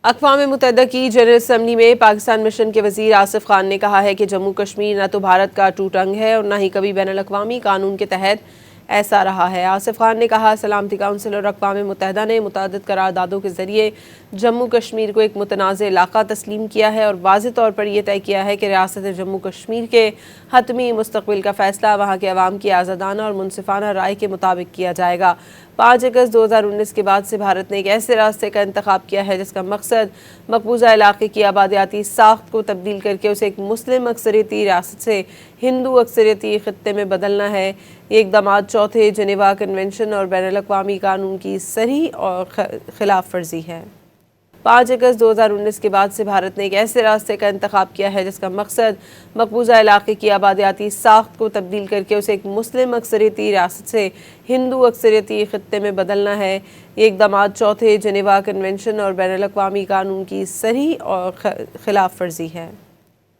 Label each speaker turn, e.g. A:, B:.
A: اقوام متحدہ کی جنرل اسمبلی میں پاکستان مشن کے وزیر آصف خان نے کہا ہے کہ جموں کشمیر نہ تو بھارت کا ٹوٹ ٹنگ ہے اور نہ ہی کبھی بین الاقوامی قانون کے تحت ایسا رہا ہے۔ آصف خان نے کہا سلامتی کونسل اور اقوام متحدہ نے متعدد قراردادوں کے ذریعے جموں کشمیر کو ایک متنازع علاقہ تسلیم کیا ہے اور واضح طور پر یہ طے کیا ہے کہ ریاست جموں کشمیر کے حتمی مستقبل کا فیصلہ وہاں کے عوام کی آزادانہ اور منصفانہ رائے کے مطابق کیا جائے گا۔ 5 اگست 2019 کے بعد سے بھارت نے ایک ایسے راستے کا انتخاب کیا ہے جس کا مقصد مقبوضہ علاقے کی آبادیاتی ساخت کو تبدیل کر کے اسے ایک مسلم اکثریتی ریاست سے ہندو اکثریتی خطے میں بدلنا ہے۔ یہ اقدامات چوتھے جنیوا کنونشن اور بین الاقوامی قانون کی صریح اور خلاف ورزی ہے۔ 5 اگست 2019 کے بعد سے بھارت نے ایک ایسے راستے کا انتخاب کیا ہے جس کا مقصد مقبوضہ علاقے کی آبادیاتی ساخت کو تبدیل کر کے اسے ایک مسلم اکثریتی ریاست سے ہندو اکثریتی خطے میں بدلنا ہے۔ یہ اقدامات چوتھے جنیوا کنونشن اور بین الاقوامی قانون کی صریح اور خلاف ورزی ہے۔